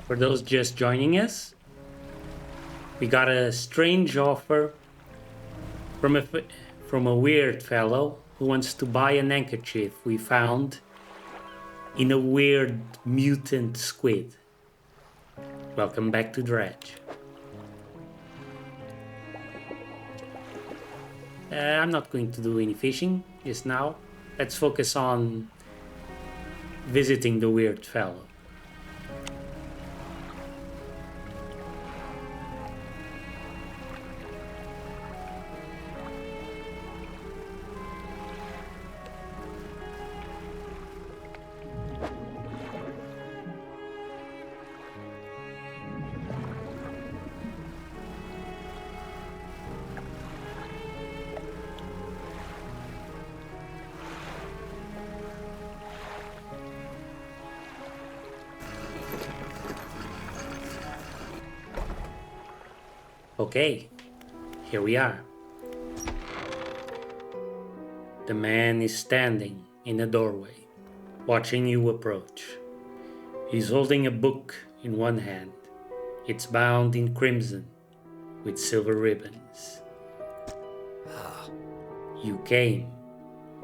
For those just joining us, we got a strange offer from a weird fellow who wants to buy an handkerchief we found in a weird mutant squid. Welcome back to Dredge. I'm not going to do any fishing just now. Let's focus on visiting the weird fellow. Okay, here we are. The man is standing in a doorway, watching you approach. He's holding a book in one hand. It's bound in crimson with silver ribbons. You came.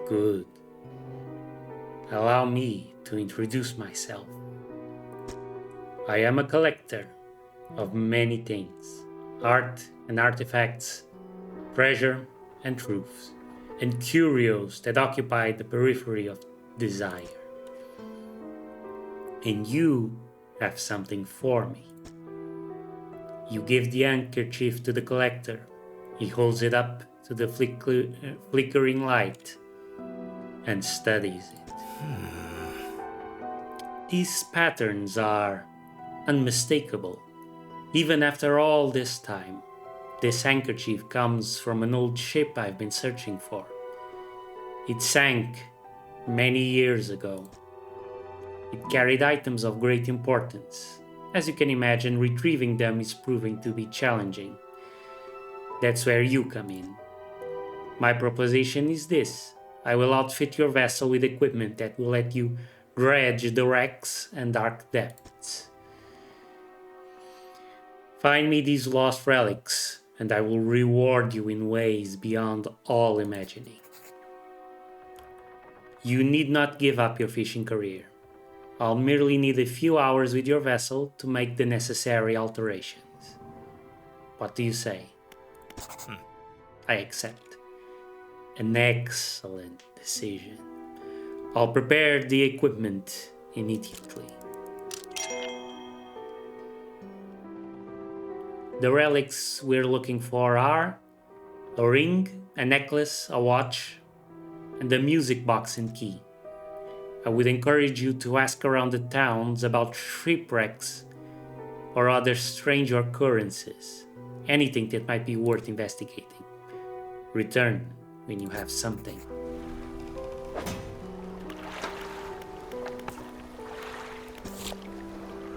Good. Allow me to introduce myself. I am a collector of many things. Art and artifacts, treasure and truths, and curios that occupy the periphery of desire. And you have something for me. You give the handkerchief to the collector. He holds it up to the flickering light and studies it. These patterns are unmistakable. Even after all this time, this handkerchief comes from an old ship I've been searching for. It sank many years ago. It carried items of great importance. As you can imagine, retrieving them is proving to be challenging. That's where you come in. My proposition is this. I will outfit your vessel with equipment that will let you dredge the wrecks and dark depths. Find me these lost relics, and I will reward you in ways beyond all imagining. You need not give up your fishing career. I'll merely need a few hours with your vessel to make the necessary alterations. What do you say? I accept. An excellent decision. I'll prepare the equipment immediately. The relics we're looking for are a ring, a necklace, a watch, and a music box and key. I would encourage you to ask around the towns about shipwrecks or other strange occurrences, anything that might be worth investigating. Return when you have something.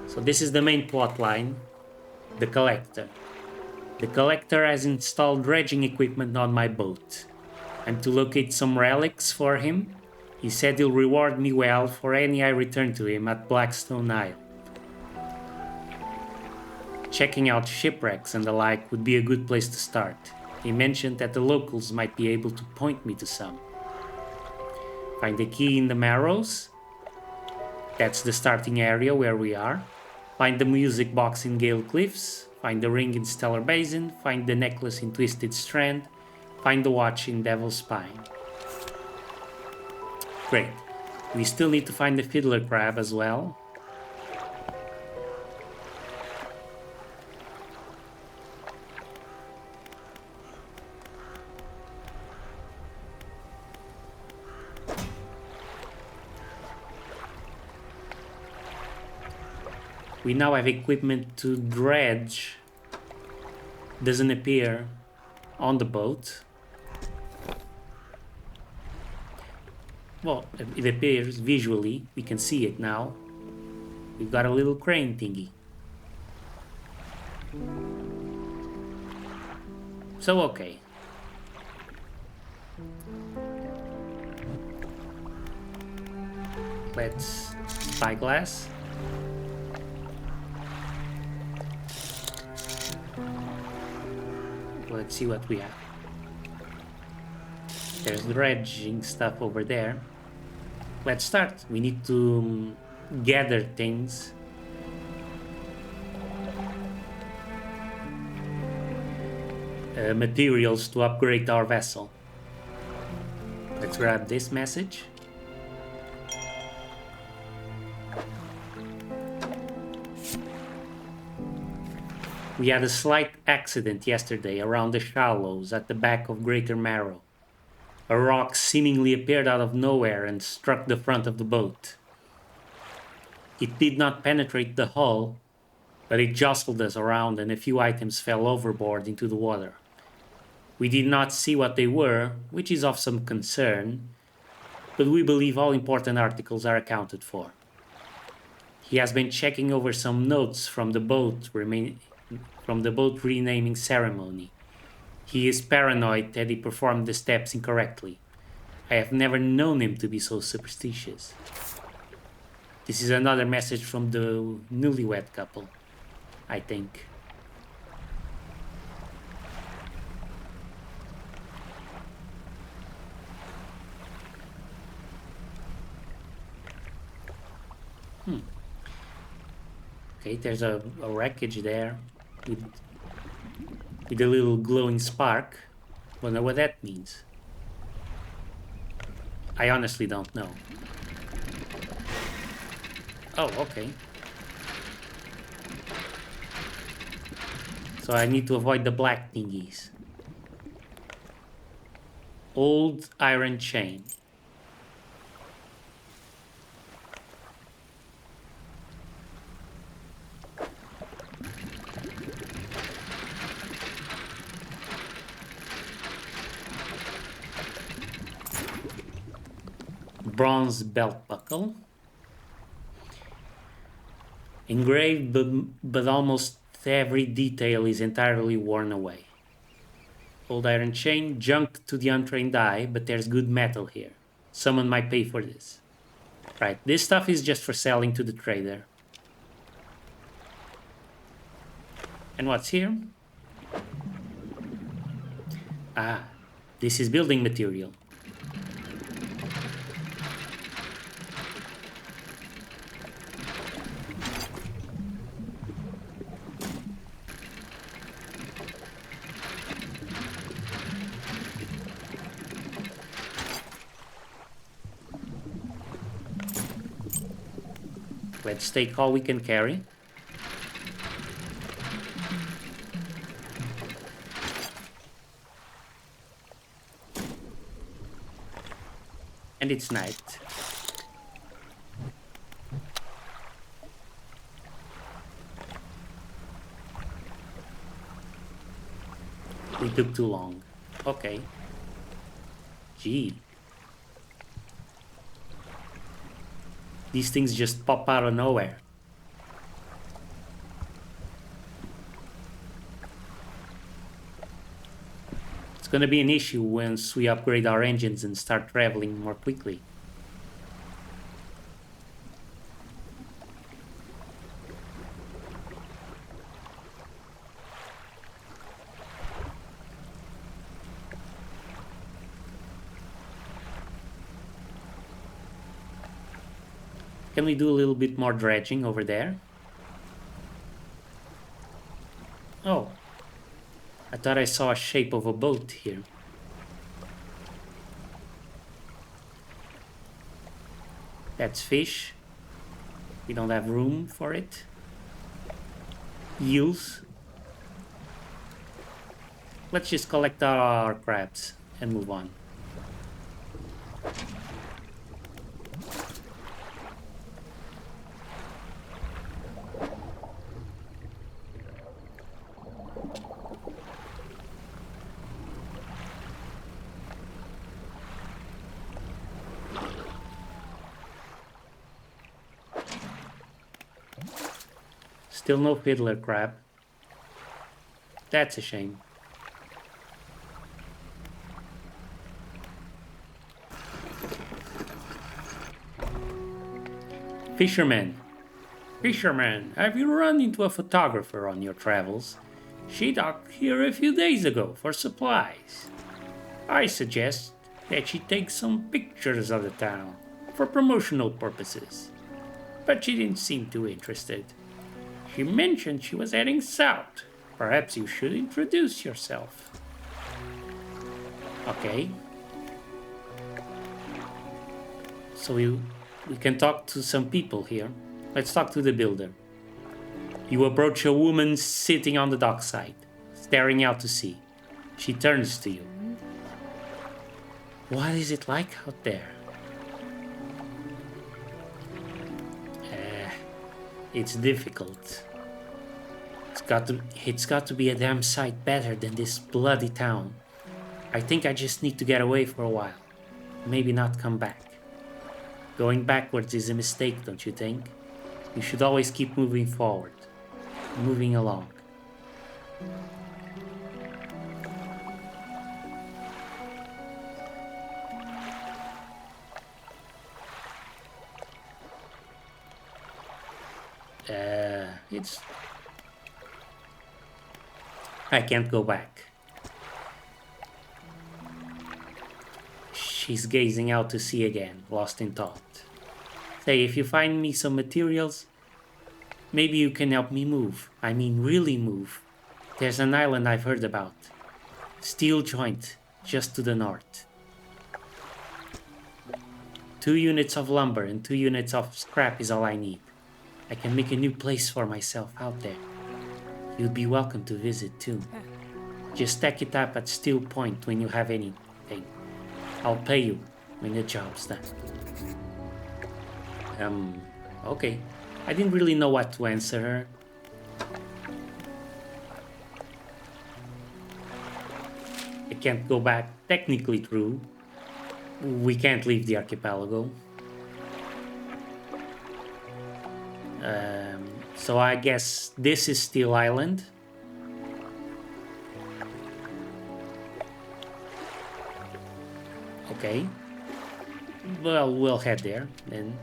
So this is the main plot line. The collector. The collector has installed dredging equipment on my boat. I'm to locate some relics for him. He said he'll reward me well for any I return to him at Blackstone Isle. Checking out shipwrecks and the like would be a good place to start. He mentioned that the locals might be able to point me to some. Find the key in the Marrows. That's the starting area where we are. Find the music box in Gale Cliffs, find the ring in Stellar Basin, find the necklace in Twisted Strand, find the watch in Devil's Spine. Great. We still need to find the fiddler crab as well. We now have equipment to dredge. Doesn't appear on the boat. Well, it appears visually. We can see it now. We've got a little crane thingy. So, okay. Let's spyglass. let's see what we have. There's dredging stuff over there. Let's start. We need to gather things. Materials to upgrade our vessel. Let's grab this message. We had a slight accident yesterday around the shallows at the back of Greater Marrow. A rock seemingly appeared out of nowhere and struck the front of the boat. It did not penetrate the hull, but it jostled us around and a few items fell overboard into the water. We did not see what they were, which is of some concern, but we believe all important articles are accounted for. He has been checking over some notes from the boat renaming ceremony. He is paranoid that he performed the steps incorrectly. I have never known him to be so superstitious. This is another message from the newlywed couple, I think. Okay, there's a wreckage there with a little glowing spark. Wonder what that means. I honestly don't know. Oh, okay. So I need to avoid the black thingies. Old iron chain. Bronze belt buckle. Engraved, but almost every detail is entirely worn away. Old iron chain, junked to the untrained eye, but there's good metal here. Someone might pay for this. Right, this stuff is just for selling to the trader. And what's here? Ah, this is building material. Let's take all we can carry. And it's night. We took too long. Okay. Gee. These things just pop out of nowhere. It's gonna be an issue once we upgrade our engines and start traveling more quickly. Can we do a little bit more dredging over there? Oh, I thought I saw a shape of a boat here. That's fish. We don't have room for it. Eels. Let's just collect our crabs and move on. Still no fiddler crab. That's a shame. Fisherman. Fisherman, have you run into a photographer on your travels? She docked here a few days ago for supplies. I suggest that she take some pictures of the town for promotional purposes, but she didn't seem too interested. She mentioned she was heading south. Perhaps you should introduce yourself. Okay. So we can talk to some people here. Let's talk to the builder. You approach a woman sitting on the dockside, staring out to sea. She turns to you. What is it like out there? It's difficult. It's got to be a damn sight better than this bloody town. I think I just need to get away for a while. Maybe not come back. Going backwards is a mistake, don't you think? You should always keep moving forward. Moving along. I can't go back. She's gazing out to sea again, lost in thought. Say, if you find me some materials, maybe you can help me move. I mean, really move. There's an island I've heard about. Steel Joint, just to the north. 2 units of lumber and 2 units of scrap is all I need. I can make a new place for myself out there. You'd be welcome to visit too. Just stack it up at Steel Point when you have anything. I'll pay you when the job's done. Okay. I didn't really know what to answer her. I can't go back. Technically true. We can't leave the archipelago. So I guess this is Steel Island. Okay. Well, we'll head there then.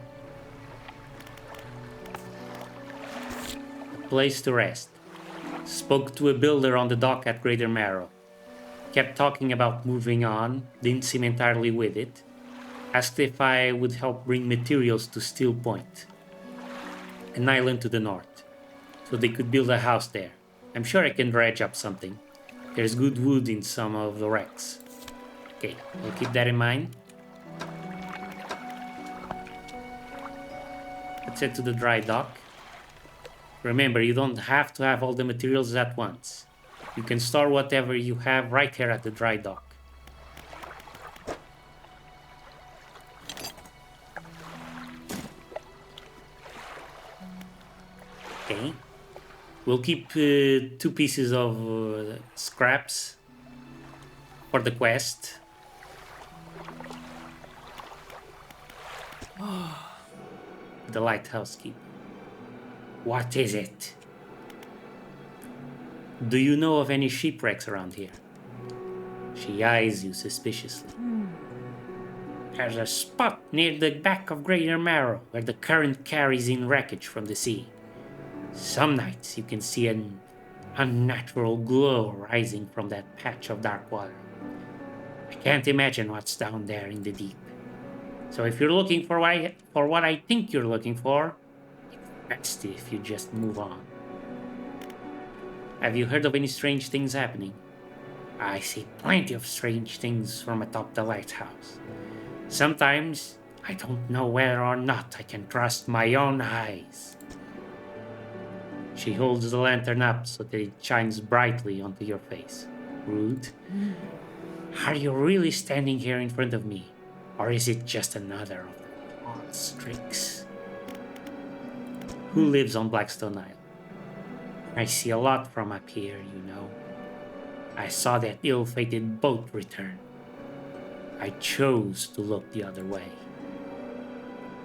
A place to rest. Spoke to a builder on the dock at Greater Marrow. Kept talking about moving on, didn't seem entirely with it. Asked if I would help bring materials to Steel Point, an island to the north, so they could build a house there. I'm sure I can dredge up something. There's good wood in some of the wrecks. Okay, we'll keep that in mind. Let's head to the dry dock. Remember, you don't have to have all the materials at once. You can store whatever you have right here at the dry dock. Okay. We'll keep 2 pieces of scraps for the quest. The lighthouse keeper. What is it? Do you know of any shipwrecks around here? She eyes you suspiciously. There's a spot near the back of Greater Marrow where the current carries in wreckage from the sea. Some nights you can see an unnatural glow rising from that patch of dark water. I can't imagine what's down there in the deep. So if you're looking for what I think you're looking for, it's best if you just move on. Have you heard of any strange things happening? I see plenty of strange things from atop the lighthouse. Sometimes I don't know whether or not I can trust my own eyes. She holds the lantern up so that it shines brightly onto your face. Rude. Are you really standing here in front of me? Or is it just another of the God's tricks? Who lives on Blackstone Isle? I see a lot from up here, you know. I saw that ill-fated boat return. I chose to look the other way.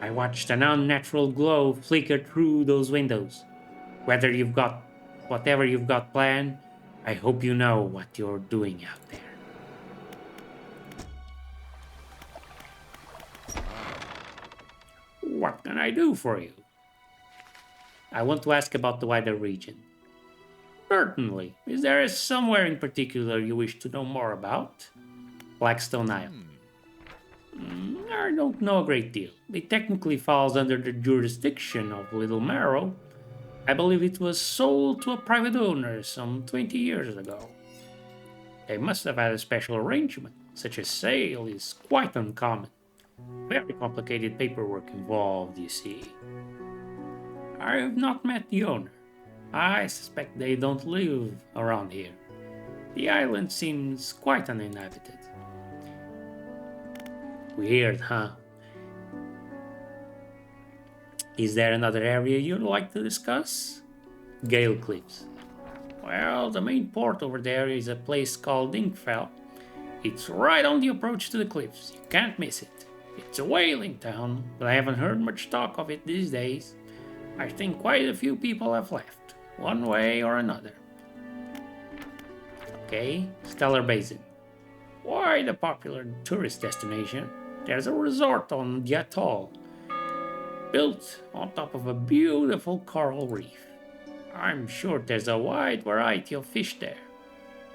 I watched an unnatural glow flicker through those windows. Whatever you've got planned, I hope you know what you're doing out there. What can I do for you? I want to ask about the wider region. Certainly. Is there somewhere in particular you wish to know more about? Blackstone Isle. I don't know a great deal. It technically falls under the jurisdiction of Little Marrow. I believe it was sold to a private owner some 20 years ago. They must have had a special arrangement. Such a sale is quite uncommon. Very complicated paperwork involved, you see. I have not met the owner. I suspect they don't live around here. The island seems quite uninhabited. Weird, huh? Is there another area you'd like to discuss? Gale Cliffs. Well, the main port over there is a place called Inkfell. It's right on the approach to the cliffs. You can't miss it. It's a whaling town, but I haven't heard much talk of it these days. I think quite a few people have left, one way or another. Okay, Stellar Basin. Quite a popular tourist destination. There's a resort on the atoll, built on top of a beautiful coral reef. I'm sure there's a wide variety of fish there.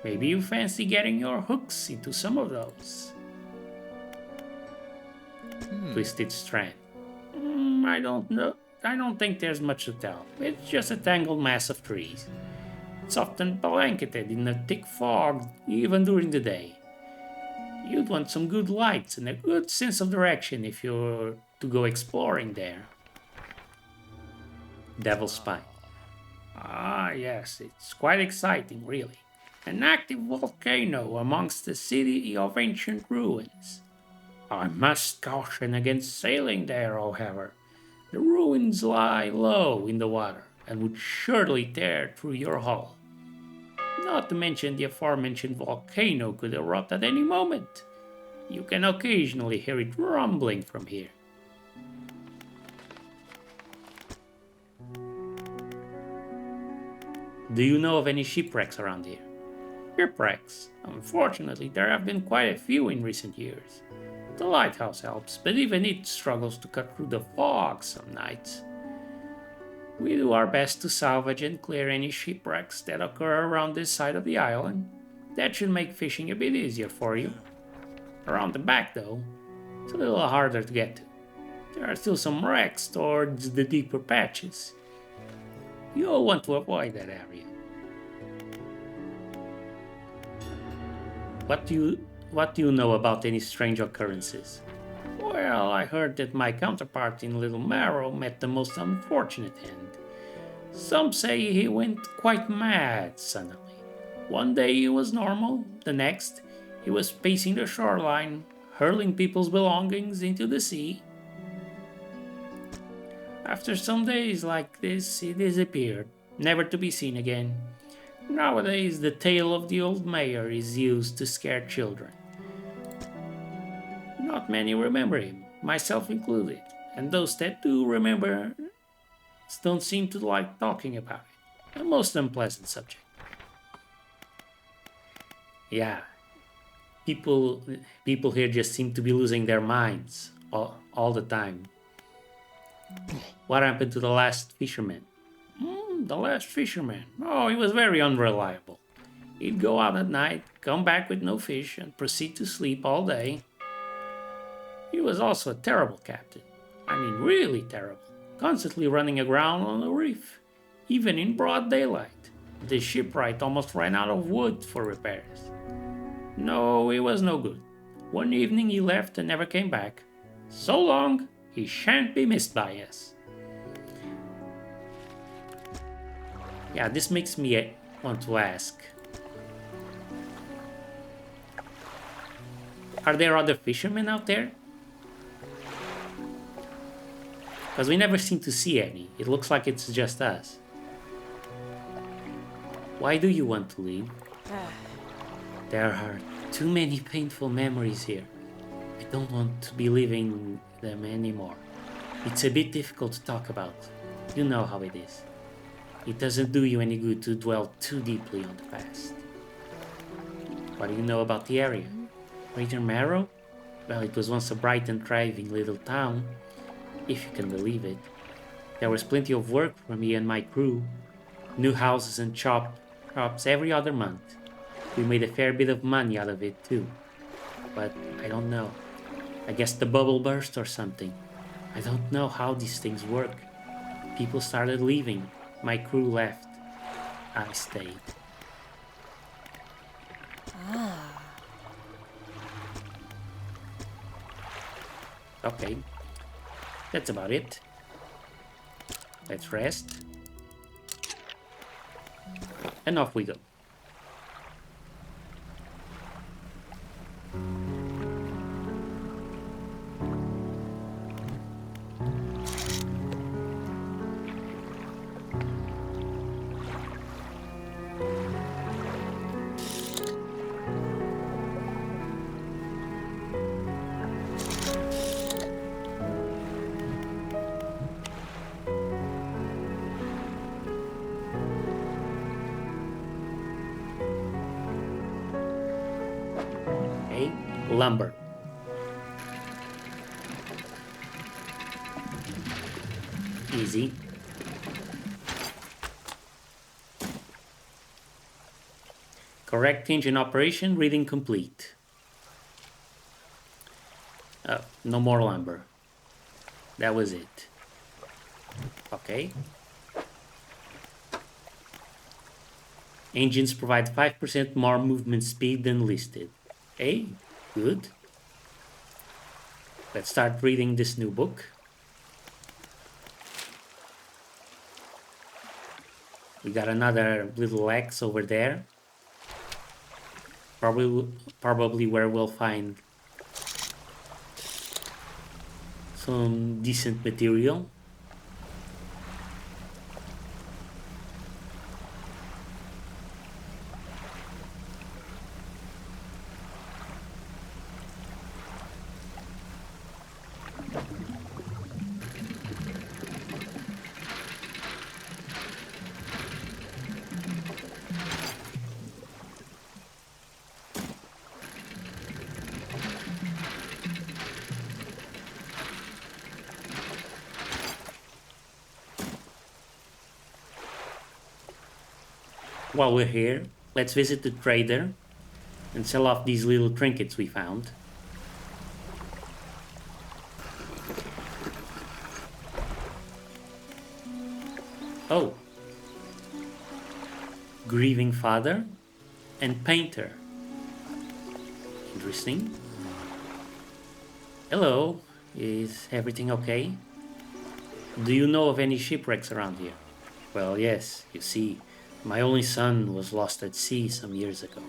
Maybe you fancy getting your hooks into some of those. Twisted Strand. I don't know. I don't think there's much to tell. It's just a tangled mass of trees. It's often blanketed in a thick fog, even during the day. You'd want some good lights and a good sense of direction if you're to go exploring there. Devil's Spine. Ah, yes, it's quite exciting, really. An active volcano amongst a city of ancient ruins. I must caution against sailing there, however. The ruins lie low in the water and would surely tear through your hull. Not to mention the aforementioned volcano could erupt at any moment. You can occasionally hear it rumbling from here. Do you know of any shipwrecks around here? Shipwrecks? Unfortunately, there have been quite a few in recent years. The lighthouse helps, but even it struggles to cut through the fog some nights. We do our best to salvage and clear any shipwrecks that occur around this side of the island. That should make fishing a bit easier for you. Around the back, though, it's a little harder to get to. There are still some wrecks towards the deeper patches. You'll want to avoid that area. What do you know about any strange occurrences? Well, I heard that my counterpart in Little Marrow met the most unfortunate end. Some say he went quite mad suddenly. One day he was normal, the next he was pacing the shoreline, hurling people's belongings into the sea. After some days like this, he disappeared, never to be seen again. Nowadays, the tale of the old mayor is used to scare children. Not many remember him, myself included, and those that do remember don't seem to like talking about it. A most unpleasant subject. Yeah, people here just seem to be losing their minds all the time. What happened to the last fisherman? The last fisherman. Oh, he was very unreliable. He'd go out at night, come back with no fish, and proceed to sleep all day. He was also a terrible captain. I mean, really terrible. Constantly running aground on the reef, even in broad daylight. The shipwright almost ran out of wood for repairs. No, he was no good. One evening he left and never came back. So long, he shan't be missed by us. Yeah, this makes me want to ask. Are there other fishermen out there? Because we never seem to see any. It looks like it's just us. Why do you want to leave? There are too many painful memories here. I don't want to be living them anymore. It's a bit difficult to talk about. You know how it is. It doesn't do you any good to dwell too deeply on the past. What do you know about the area? Greater Marrow? Well, it was once a bright and thriving little town, if you can believe it. There was plenty of work for me and my crew. New houses and crops every other month. We made a fair bit of money out of it too. But I don't know. I guess the bubble burst or something. I don't know how these things work. People started leaving. My crew left. I stayed. Okay. That's about it. Let's rest. And off we go. Okay, lumber. Easy. Correct engine operation, reading complete. Oh, no more lumber. That was it. Okay. Engines provide 5% more movement speed than listed. Hey, good. Let's start reading this new book. We got another little X over there. Probably where we'll find some decent material. While we're here, let's visit the trader and sell off these little trinkets we found. Oh. Grieving father and painter. Interesting. Hello, is everything okay? Do you know of any shipwrecks around here? Well, yes, you see, my only son was lost at sea some years ago.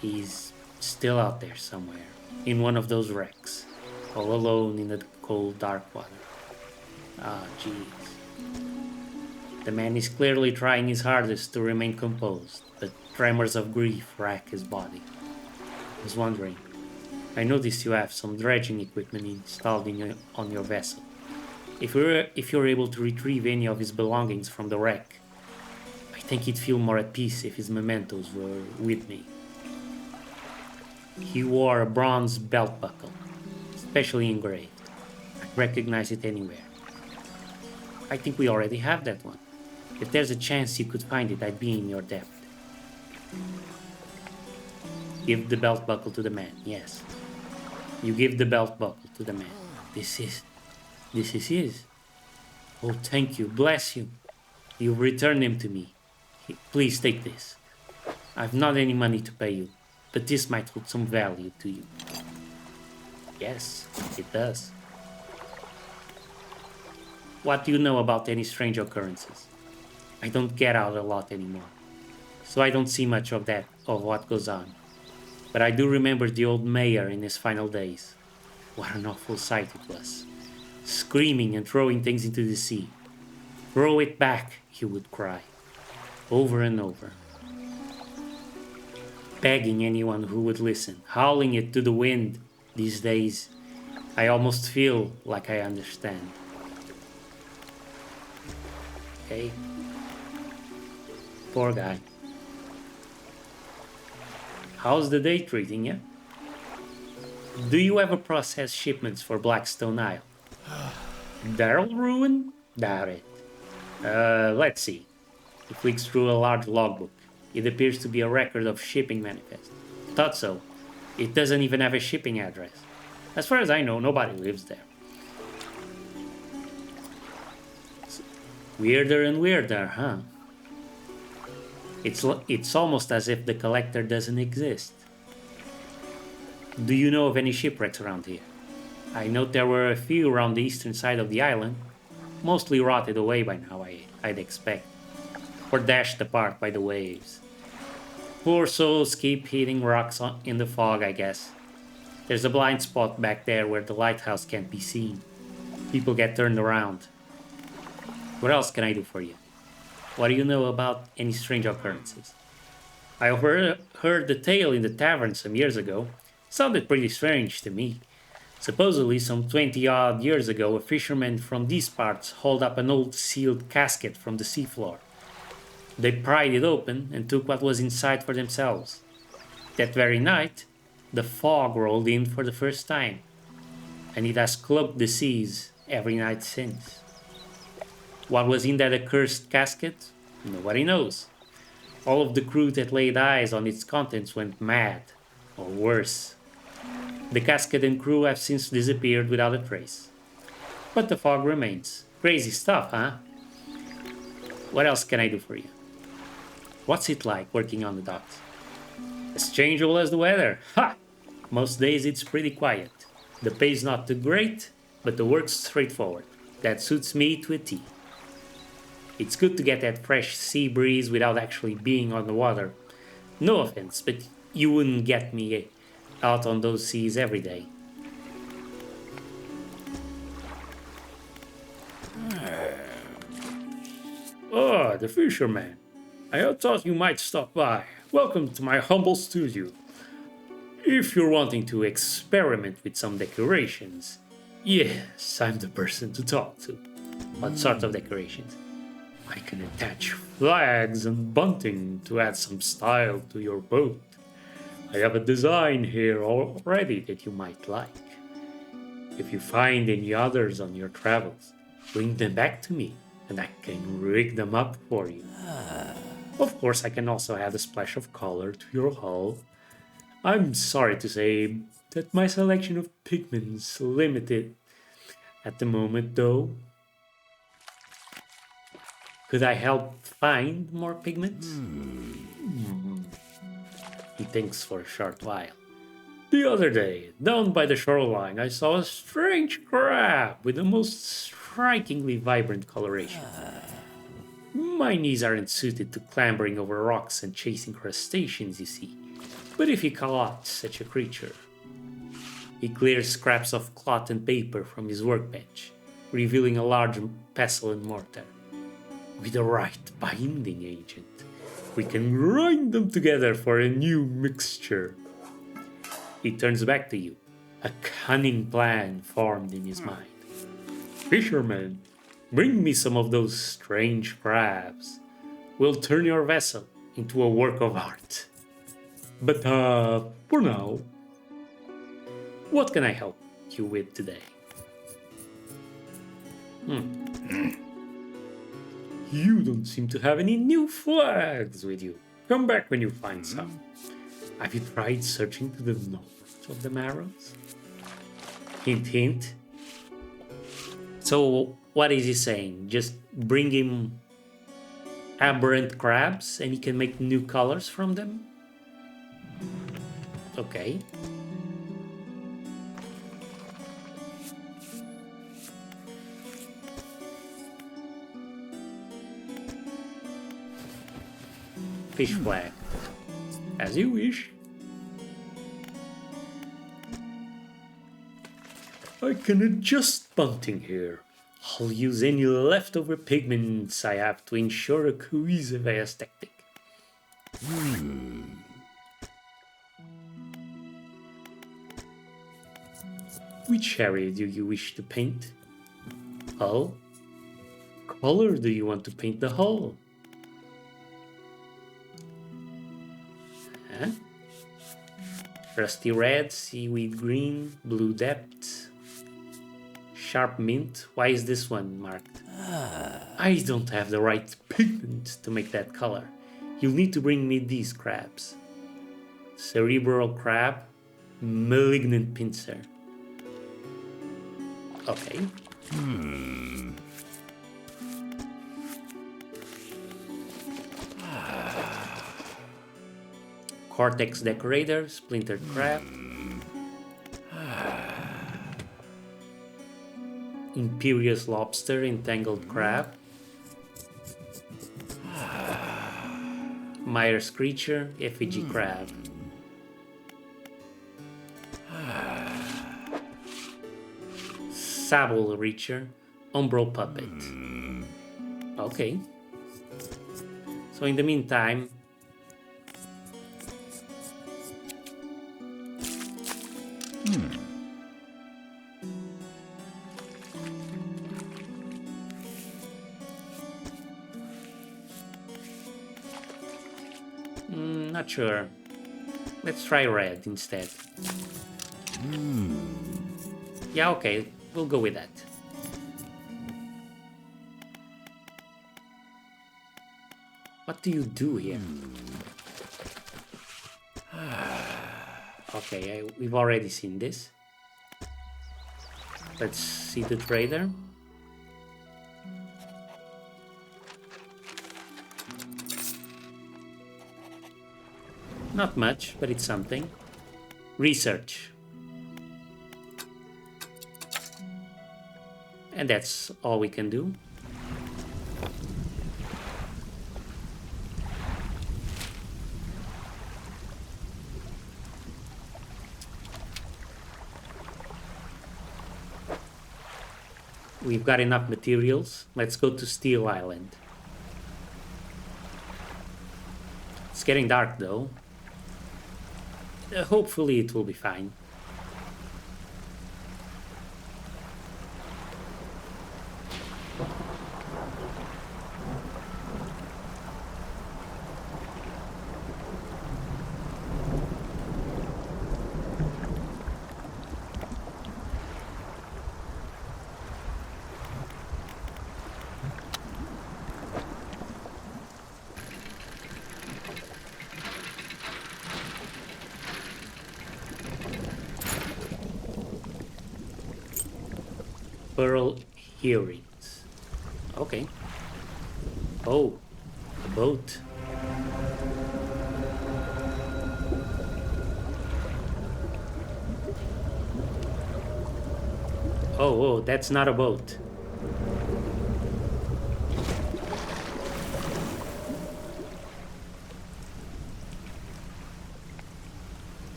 He's still out there somewhere, in one of those wrecks, all alone in the cold, dark water. Ah, jeez. The man is clearly trying his hardest to remain composed, but tremors of grief rack his body. I was wondering, I noticed you have some dredging equipment installed on your vessel. If you're able to retrieve any of his belongings from the wreck, I think he'd feel more at peace if his mementos were with me. He wore a bronze belt buckle, specially engraved. I'd recognize it anywhere. I think we already have that one. If there's a chance you could find it, I'd be in your debt. Give the belt buckle to the man, yes. You give the belt buckle to the man. This is his. Oh, thank you, bless you. You've returned him to me. Please take this. I've not any money to pay you, but this might hold some value to you. Yes, it does. What do you know about any strange occurrences? I don't get out a lot anymore, so I don't see much of what goes on. But I do remember the old mayor in his final days. What an awful sight it was. Screaming and throwing things into the sea. Throw it back, he would cry. Over and over. Begging anyone who would listen, howling it to the wind. These days, I almost feel like I understand. Okay? Poor guy. How's the day treating you? Do you ever process shipments for Blackstone Isle? Barrel ruin? Doubt it. Let's see. He flicks through a large logbook. It appears to be a record of shipping manifest. Thought so. It doesn't even have a shipping address. As far as I know, nobody lives there. Weirder and weirder, huh? It's almost as if the collector doesn't exist. Do you know of any shipwrecks around here? I note there were a few around the eastern side of the island, mostly rotted away by now, I'd expect, or dashed apart by the waves. Poor souls keep hitting rocks in the fog, I guess. There's a blind spot back there where the lighthouse can't be seen. People get turned around. What else can I do for you? What do you know about any strange occurrences? I overheard the tale in the tavern some years ago. Sounded pretty strange to me. Supposedly, some 20-odd years ago, a fisherman from these parts hauled up an old sealed casket from the seafloor. They pried it open and took what was inside for themselves. That very night, the fog rolled in for the first time, and it has cloaked the seas every night since. What was in that accursed casket? Nobody knows. All of the crew that laid eyes on its contents went mad, or worse. The casket and crew have since disappeared without a trace. But the fog remains. Crazy stuff, huh? What else can I do for you? What's it like working on the docks? As changeable as the weather. Ha! Most days it's pretty quiet. The pay's not too great, but the work's straightforward. That suits me to a T. It's good to get that fresh sea breeze without actually being on the water. No offense, but you wouldn't get me out on those seas every day. Oh, the fisherman. I thought you might stop by. Welcome to my humble studio. If you're wanting to experiment with some decorations, yes, I'm the person to talk to. What sort of decorations? I can attach flags and bunting to add some style to your boat. I have a design here already that you might like. If you find any others on your travels, bring them back to me and I can rig them up for you. Of course, I can also add a splash of color to your hull. I'm sorry to say that my selection of pigments limited at the moment, though. Could I help find more pigments? He thinks for a short while. The other day, down by the shoreline, I saw a strange crab with the most strikingly vibrant coloration. My knees aren't suited to clambering over rocks and chasing crustaceans, you see. But if you caught such a creature... He clears scraps of cloth and paper from his workbench, revealing a large pestle and mortar. With the right binding agent, we can grind them together for a new mixture. He turns back to you, a cunning plan formed in his mind. Fisherman, bring me some of those strange crabs. We'll turn your vessel into a work of art. But for now, what can I help you with today? You don't seem to have any new flags with you. Come back when you find some. Have you tried searching to the north of the Marrows? Hint, hint. So, what is he saying? Just bring him aberrant crabs and he can make new colors from them? Okay. Fish flag. As you wish. I can adjust bunting here. I'll use any leftover pigments I have to ensure a cohesive aesthetic. Which area do you wish to paint? Hull? Color do you want to paint the hull? Huh? Rusty red, seaweed green, blue depth, sharp mint. Why is this one marked? I don't have the right pigment to make that color. You'll need to bring me these crabs. Cerebral crab, malignant pincer. Okay. Cortex decorator, splintered crab. Imperious lobster, entangled crab. Myers creature, effigy crab. Sable reacher, umbral puppet. Okay. So in the meantime, not sure. Let's try red instead. Yeah, okay, we'll go with that. What do you do here? Okay, we've already seen this. Let's see the trader. Not much, but it's something. Research. And that's all we can do. We've got enough materials. Let's go to Steel Island. It's getting dark though. Hopefully it will be fine. Pearl earrings. Okay. Oh, a boat. Oh, that's not a boat.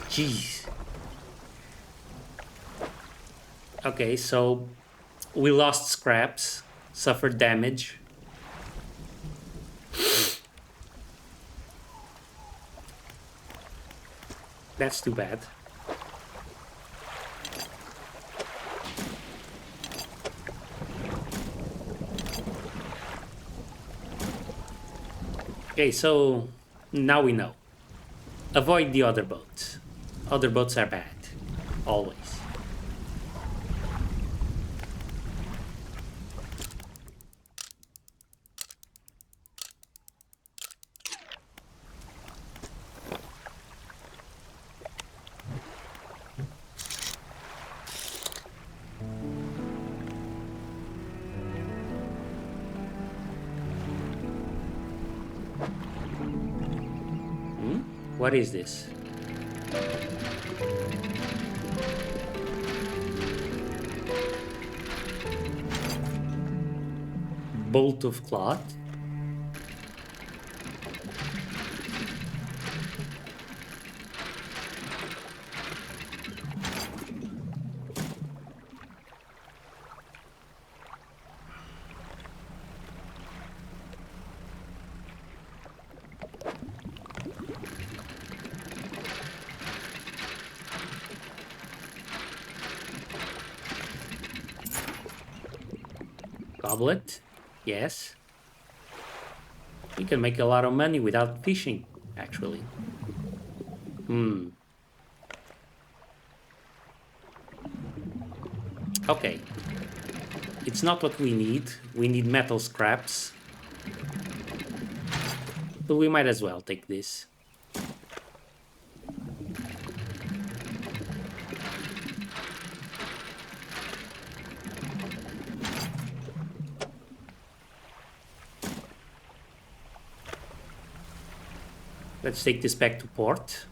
Jeez. Okay, so we lost scraps, suffered damage. That's too bad. Okay, so now we know. Avoid the other boats. Other boats are bad. Always. What is this? Bolt of cloth. Goblet. Yes. We can make a lot of money without fishing, actually. Okay. It's not what we need. We need metal scraps. But we might as well take this. Let's take this back to port.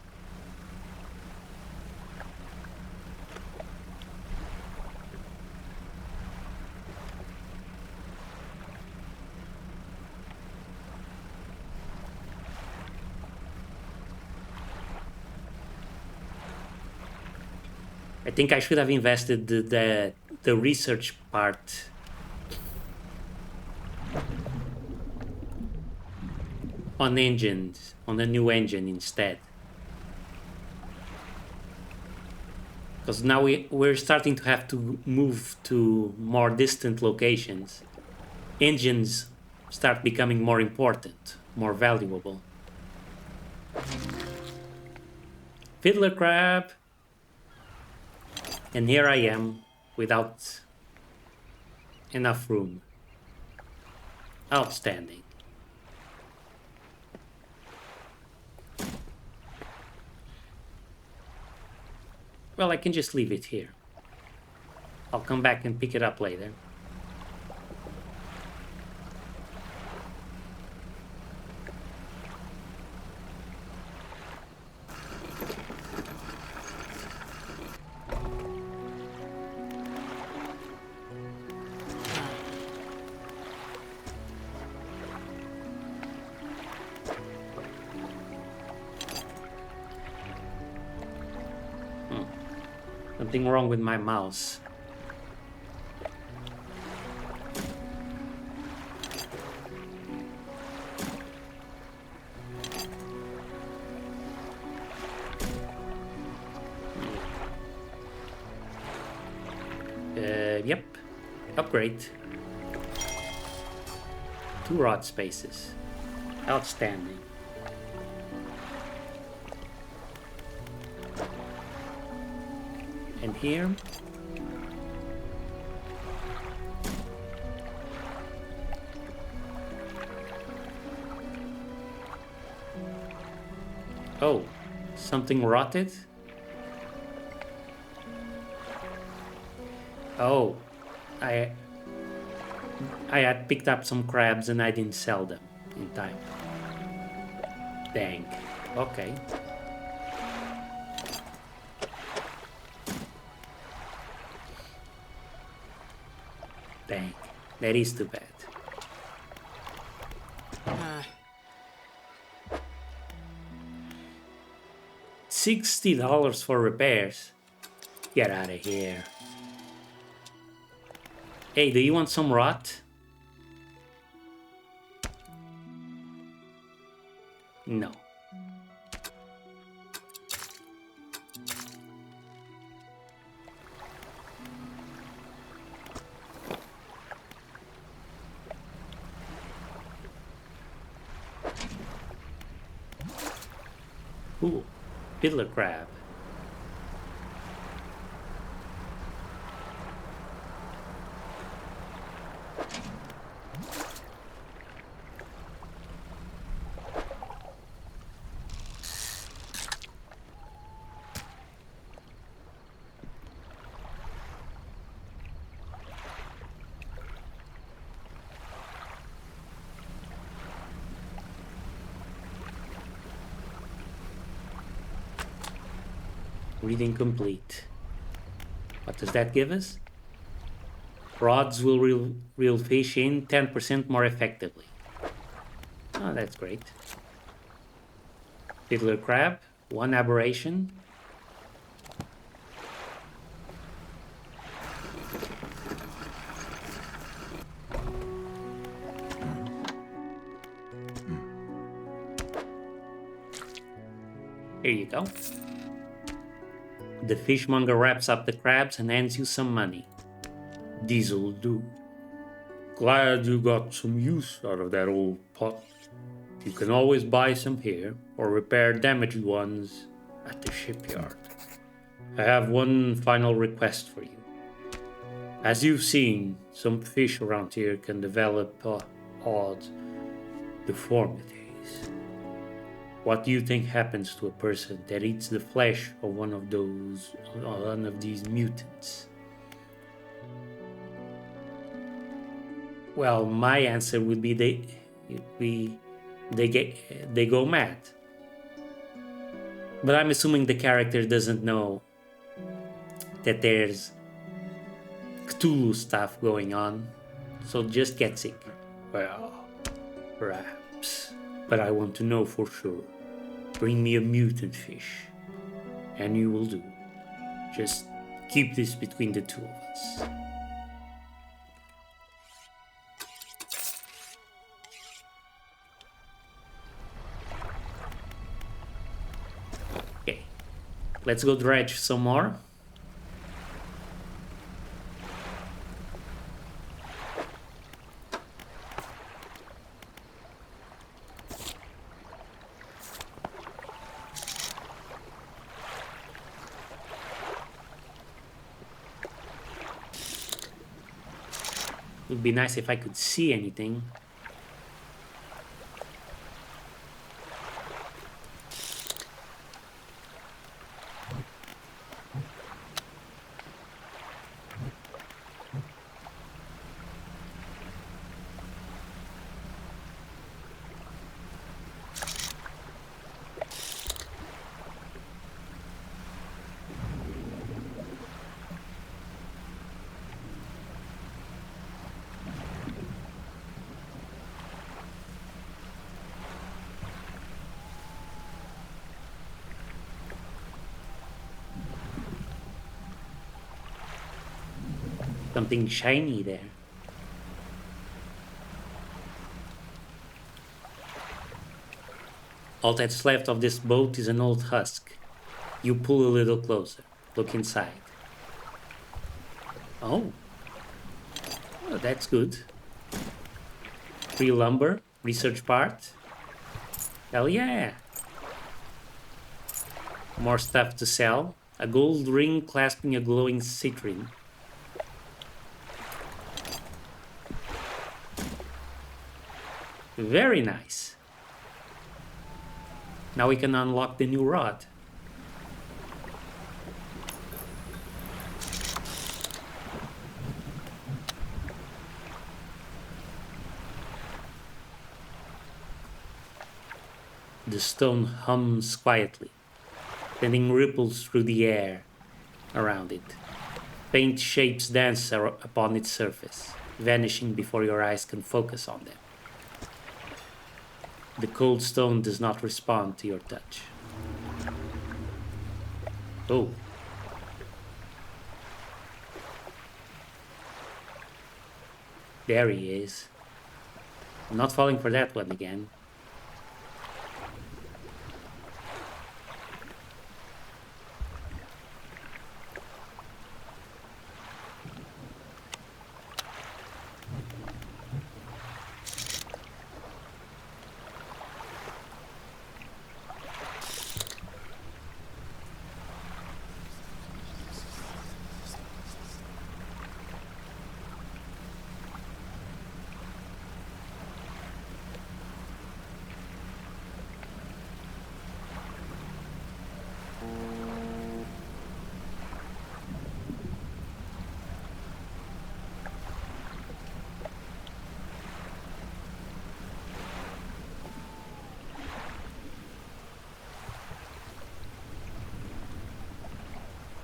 I think I should have invested the research part on engines, on a new engine instead. Because now we're starting to have to move to more distant locations. Engines start becoming more important, more valuable. Fiddler crab! And here I am, without enough room. Outstanding. Well, I can just leave it here. I'll come back and pick it up later. Something wrong with my mouse. Yep. Upgrade. 2 rod spaces. Outstanding. And here. Oh, something rotted? Oh, I had picked up some crabs and I didn't sell them in time. Dang. Okay. Dang. That is too bad. $60 for repairs. Get out of here. Hey, do you want some rot? No. Ooh, fiddler crab. Reading complete. What does that give us? Rods will reel fish in 10% more effectively. Oh, that's great. Fiddler crab, 1 aberration. Here you go. The fishmonger wraps up the crabs and hands you some money. This'll do. Glad you got some use out of that old pot. You can always buy some here, or repair damaged ones at the shipyard. I have one final request for you. As you've seen, some fish around here can develop odd deformities. What do you think happens to a person that eats the flesh of one of these mutants? Well, my answer would be they go mad. But I'm assuming the character doesn't know that there's Cthulhu stuff going on, so just get sick. Well, perhaps. But I want to know for sure. Bring me a mutant fish, and you will do. Just keep this between the two of us. Okay, let's go dredge some more. It would be nice if I could see anything. Something shiny there. All that's left of this boat is an old husk. You pull a little closer. Look inside. Oh, that's good. Free lumber, research part. Hell yeah. More stuff to sell. A gold ring clasping a glowing citrine. Very nice. Now we can unlock the new rod. The stone hums quietly, sending ripples through the air around it. Faint shapes dance upon its surface, vanishing before your eyes can focus on them. The cold stone does not respond to your touch. Oh. There he is. I'm not falling for that one again.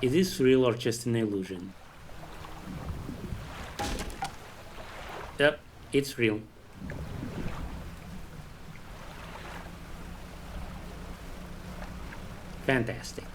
Is this real or just an illusion? Yep, it's real. Fantastic.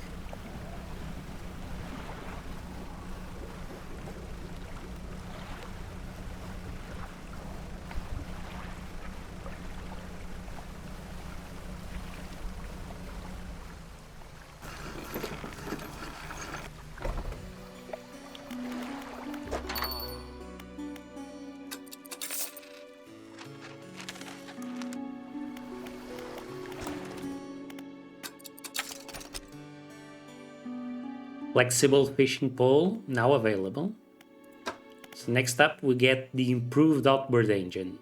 Flexible fishing pole now available. So next up we get the improved outboard engine.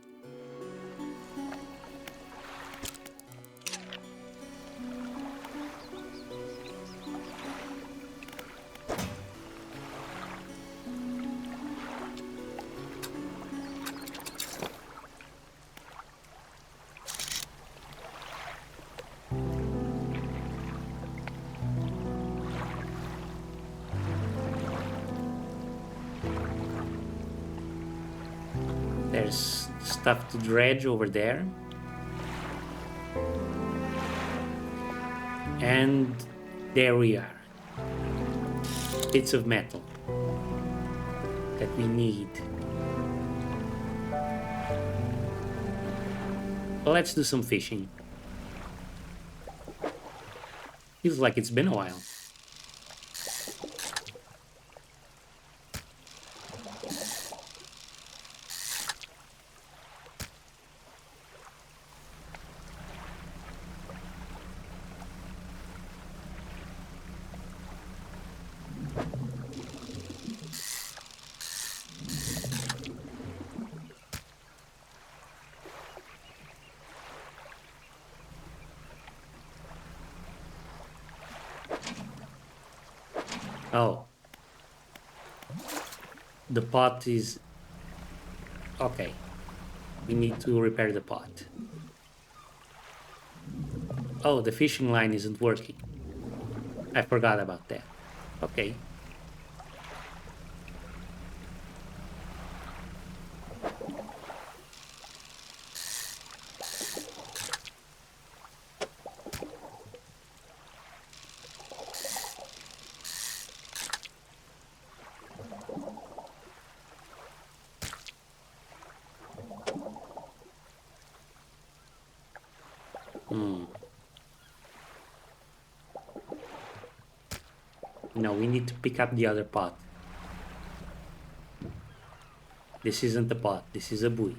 There's stuff to dredge over there. And there we are. Bits of metal that we need. Well, let's do some fishing. Feels like it's been a while. Oh. The pot is... Okay. We need to repair the pot. Oh, the fishing line isn't working. I forgot about that. Okay. No, we need to pick up the other pot. This isn't a pot, this is a buoy.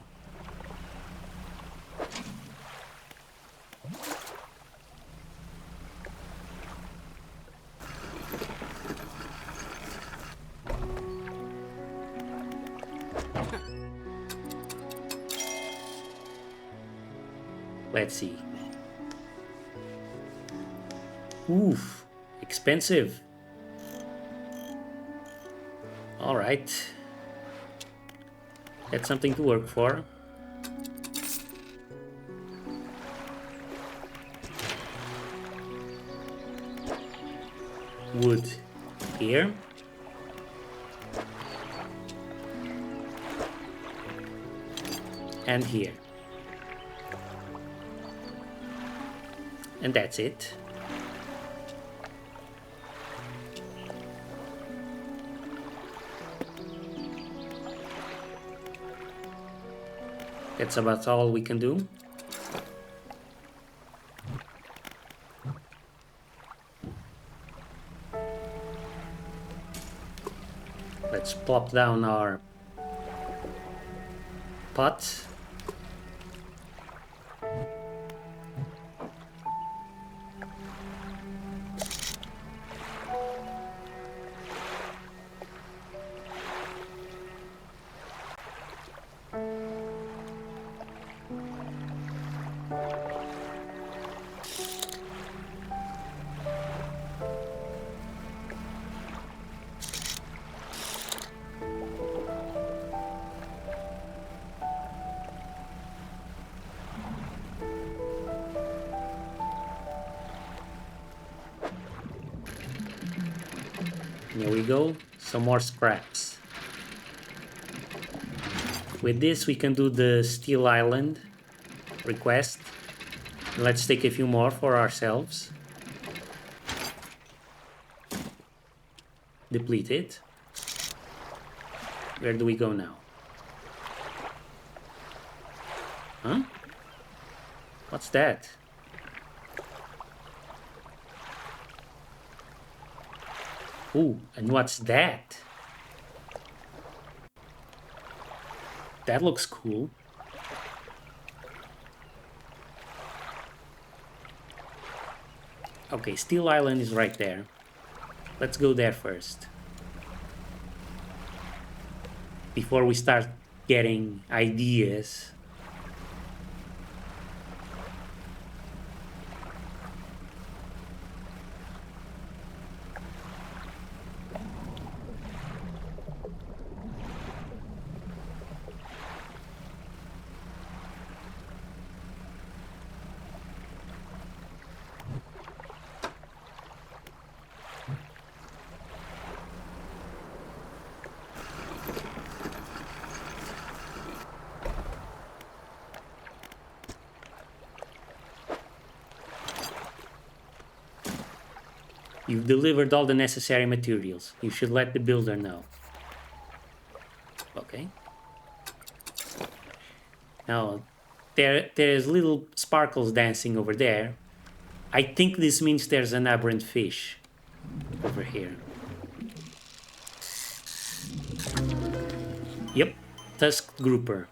Let's see. Oof, expensive. All right. That's something to work for. Wood here. And here. And that's it. That's about all we can do. Let's plop down our pot. Here we go, some more scraps. With this we can do the Steel Island request. Let's take a few more for ourselves. Deplete it. Where do we go now? Huh? What's that? Ooh, and what's that? That looks cool. Okay, Steel Island is right there. Let's go there first. before we start getting ideas. You've delivered all the necessary materials. You should let the builder know. Okay. Now, there's little sparkles dancing over there. I think this means there's an aberrant fish over here. Yep, tusked grouper.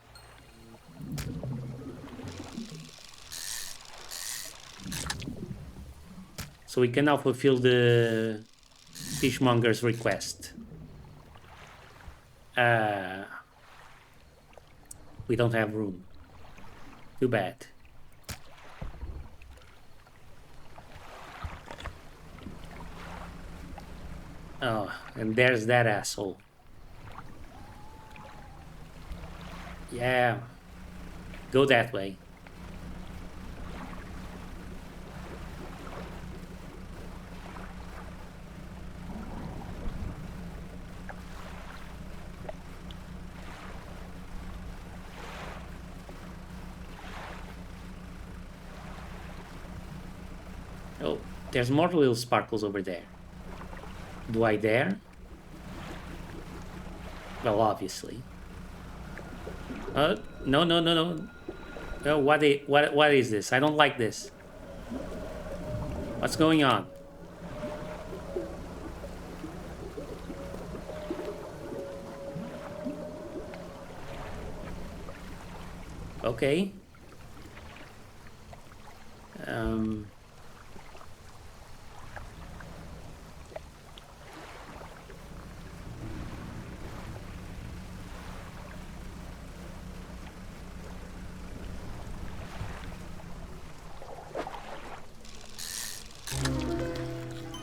So we can now fulfill the fishmonger's request. We don't have room. Too bad. Oh, and there's that asshole. Yeah. Go that way. Oh, there's more little sparkles over there. Do I dare? Well, obviously. No. No, what is this? I don't like this. What's going on? Okay.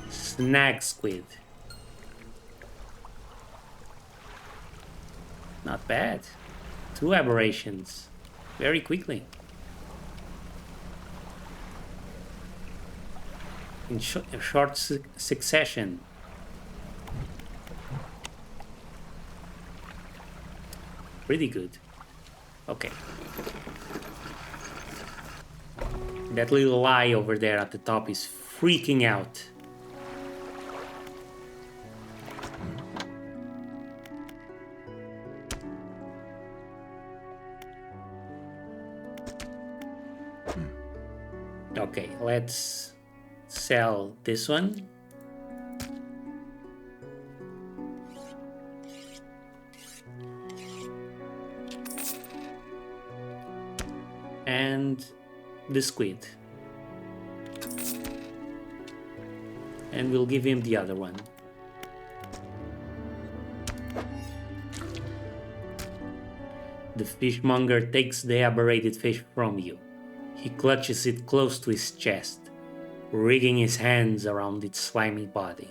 Snag squid. Not bad. 2 aberrations. Very quickly. In short succession. Pretty good. Okay. That little eye over there at the top is freaking out. Okay, let's sell this one. And the squid. And we'll give him the other one. The fishmonger takes the aberrated fish from you. He clutches it close to his chest, wriggling his hands around its slimy body.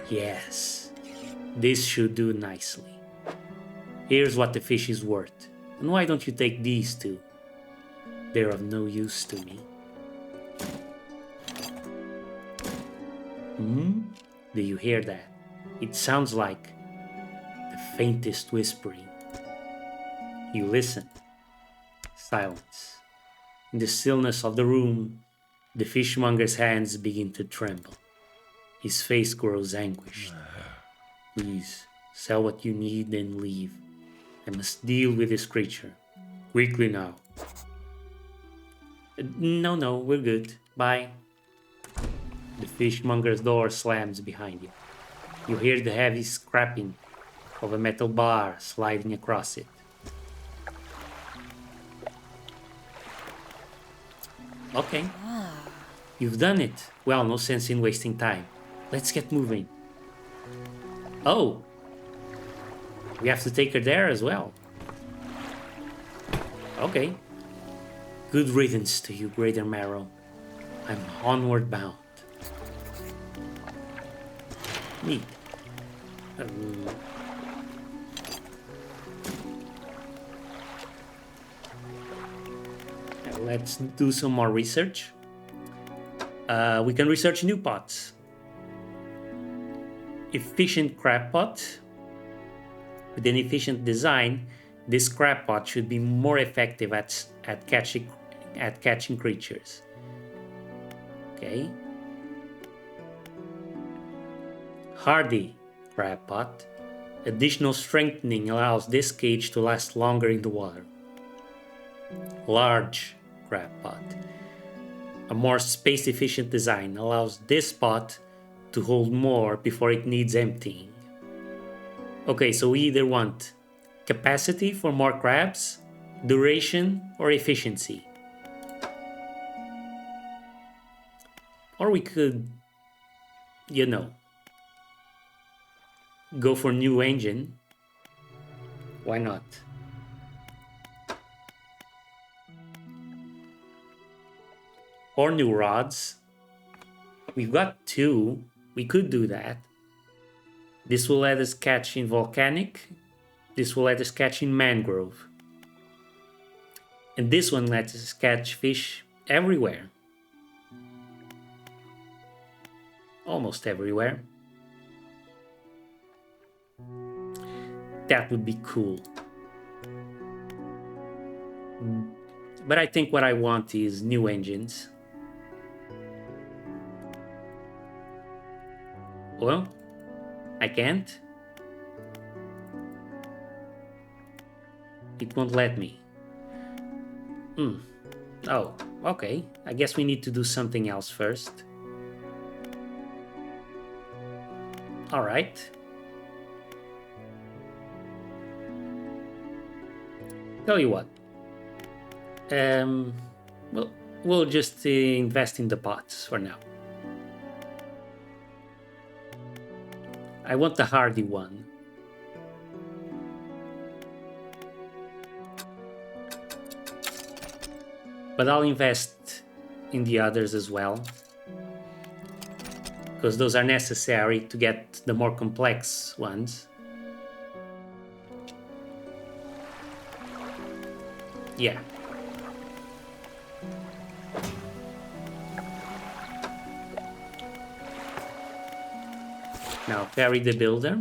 Yes, this should do nicely. Here's what the fish is worth. And why don't you take these two? They're of no use to me. Do you hear that? It sounds like the faintest whispering. You listen. Silence. In the stillness of the room, the fishmonger's hands begin to tremble. His face grows anguished. Please, sell what you need and leave. I must deal with this creature. Quickly now. No, we're good. Bye. The fishmonger's door slams behind you. You hear the heavy scraping of a metal bar sliding across it. Okay. You've done it. Well, no sense in wasting time. Let's get moving. Oh! We have to take her there as well. Okay. Good riddance to you, Greater Marrow. I'm onward bound. Neat. Let's do some more research. We can research new pots. Efficient crab pot. With an efficient design, this crab pot should be more effective at catching creatures. Okay. Hardy crab pot. Additional strengthening allows this cage to last longer in the water. Large crab pot. A more space-efficient design allows this pot to hold more before it needs emptying. Okay, so we either want capacity for more crabs, duration, or efficiency. Or we could, go for new engine. Why not? Or new rods. We've got 2. We could do that. This will let us catch in volcanic. This will let us catch in mangrove. And this one lets us catch fish everywhere. Almost everywhere. That would be cool. But I think what I want is new engines. Well, I can't. It won't let me. Oh, okay. I guess we need to do something else first. Alright. Tell you what. We'll just invest in the pots for now. I want the hardy one. But I'll invest in the others as well, because those are necessary to get the more complex ones. Yeah. Now carry the builder.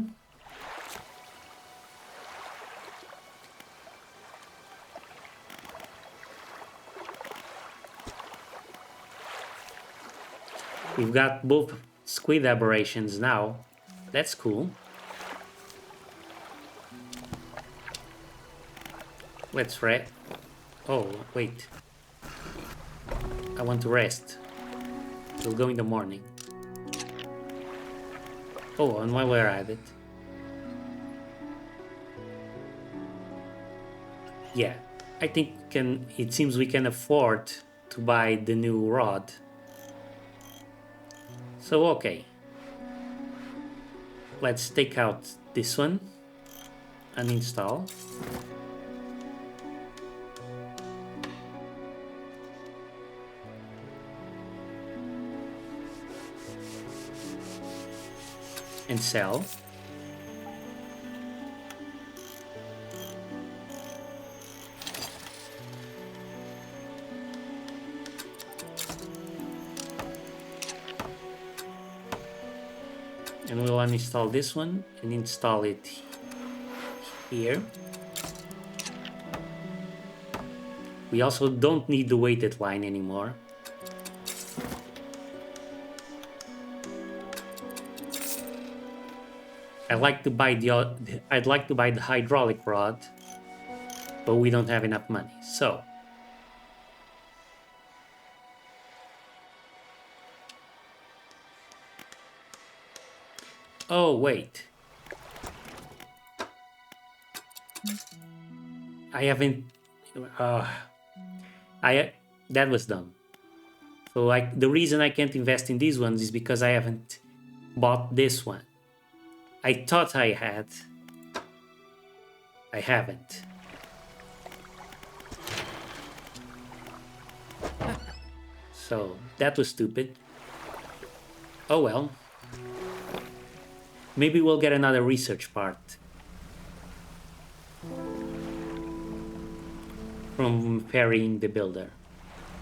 We've got both squid aberrations now. That's cool. Let's rest. Oh, wait. I want to rest. We'll go in the morning. Oh, and while we're at it. Yeah, I think it seems we can afford to buy the new rod. So, okay. Let's take out this one and install. And sell. And we'll uninstall this one and install it here. We also don't need the weighted line anymore. I'd like to buy the hydraulic rod, but we don't have enough money. So oh wait, I haven't. That was dumb. So the reason I can't invest in these ones is because I haven't bought this one. I thought I had. I haven't. So, that was stupid. Oh well. Maybe we'll get another research part from ferrying the builder.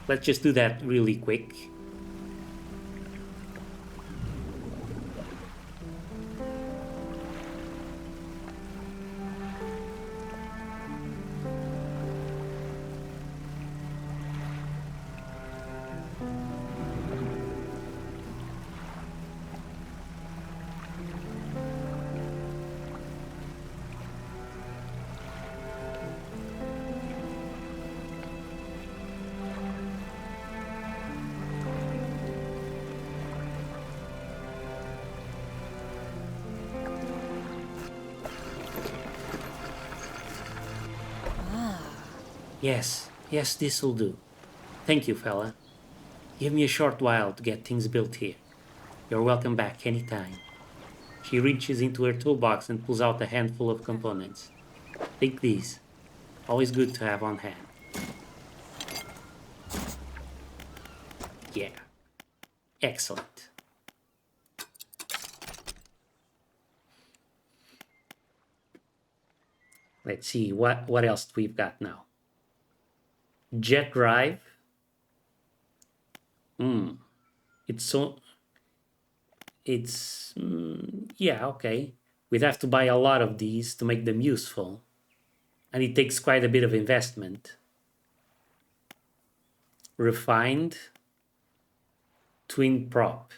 Let's just do that really quick. Yes, this'll do. Thank you, fella. Give me a short while to get things built here. You're welcome back anytime. She reaches into her toolbox and pulls out a handful of components. Take these. Always good to have on hand. Yeah. Excellent. Let's see what else we've got now. Jet drive. It's so... It's... yeah, okay. We'd have to buy a lot of these to make them useful. And it takes quite a bit of investment. Refined. Twin prop.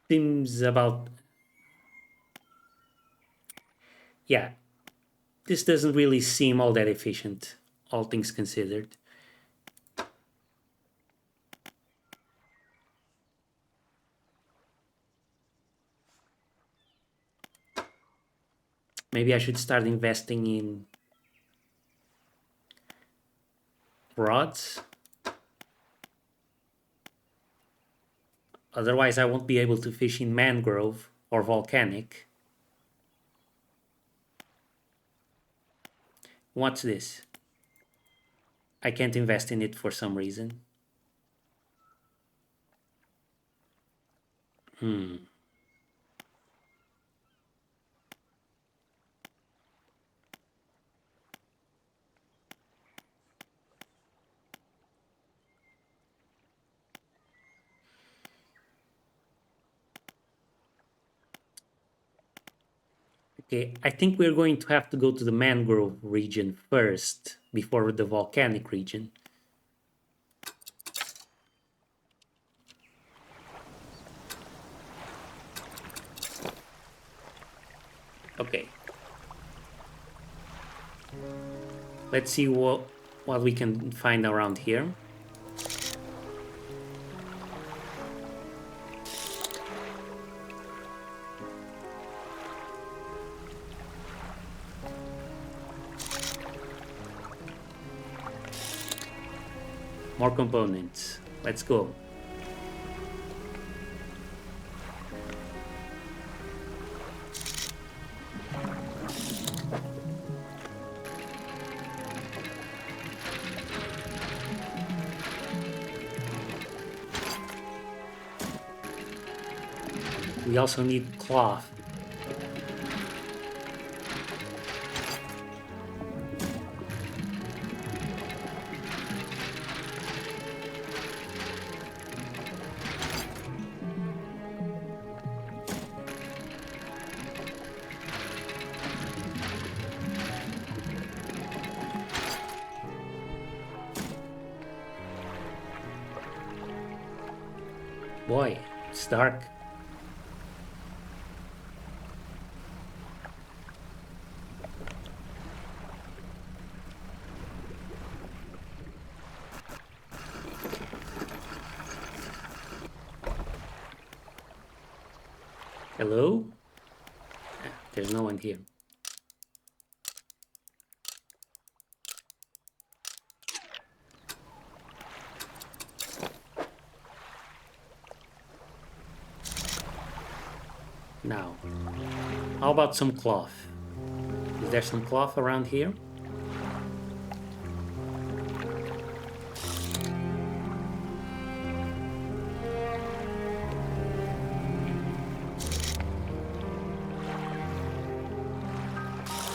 Seems about... yeah, this doesn't really seem all that efficient, all things considered. Maybe I should start investing in rods. Otherwise I won't be able to fish in mangrove or volcanic. What's this? I can't invest in it for some reason. Okay, I think we're going to have to go to the mangrove region first before the volcanic region. Okay. Let's see what we can find around here. More components. Let's go. We also need cloth. Boy, it's dark. Hello? There's no one here. Now, how about some cloth? Is there some cloth around here?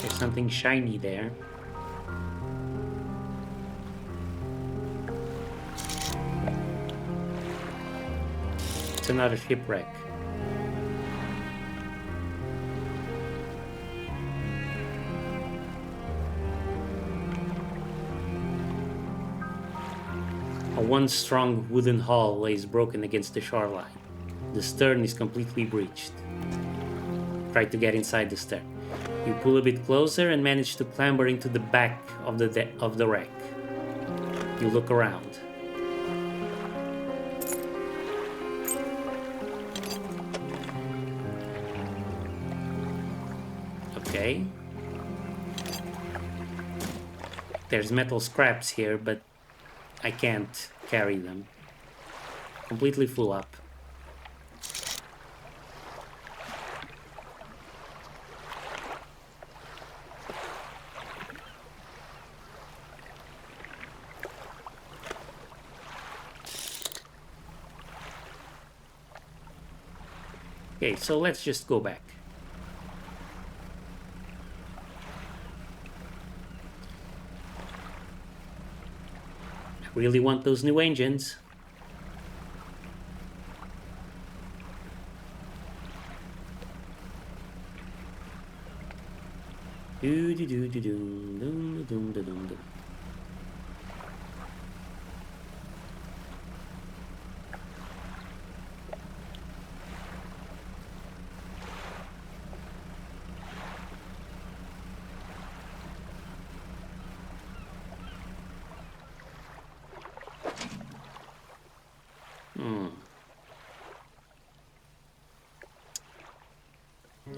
There's something shiny there. It's another shipwreck. A once strong wooden hull lays broken against the shoreline. The stern is completely breached. Try to get inside the stern. You pull a bit closer and manage to clamber into the back of the wreck. You look around. Okay. There's metal scraps here, but I can't carry them. Completely full up. Okay, so let's just go back. I really want those new engines. Do do do do do do do do do.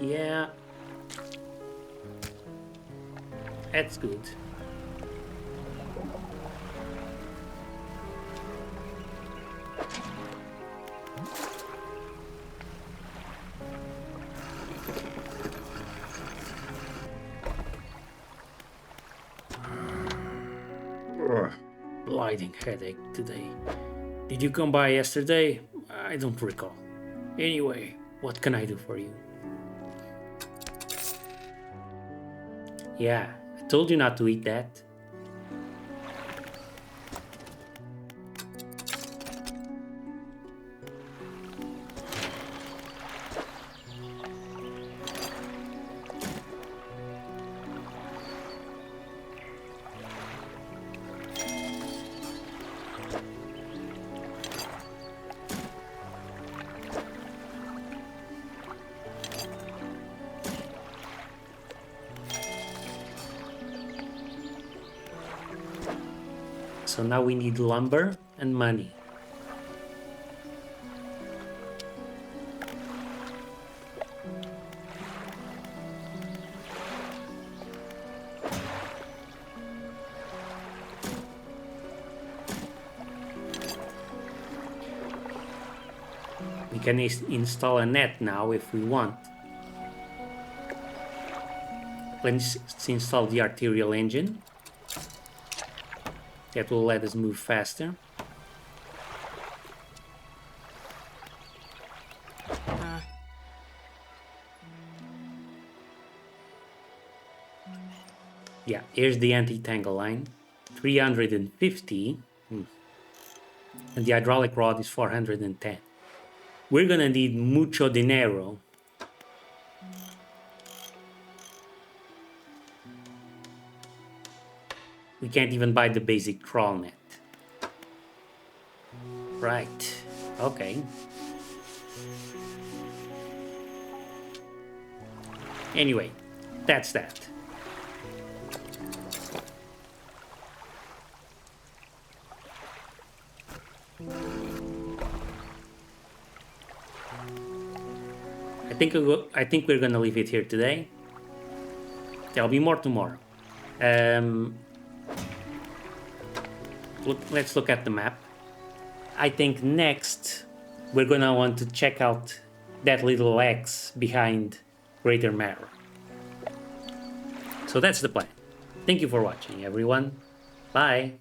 Yeah. That's good. Blinding headache today. Did you come by yesterday? I don't recall. Anyway, what can I do for you? Yeah, I told you not to eat that. So now we need lumber and money. We can install a net now if we want. Let's install the arterial engine. That will let us move faster. Yeah, here's the anti-tangle line. 350. And the hydraulic rod is 410. We're gonna need mucho dinero. We can't even buy the basic trawl net. Right. Okay. Anyway, that's that. I think we're gonna leave it here today. There'll be more tomorrow. Let's look at the map. I think next we're gonna want to check out that little X behind Greater Marrow. So that's the plan. Thank you for watching, everyone. Bye.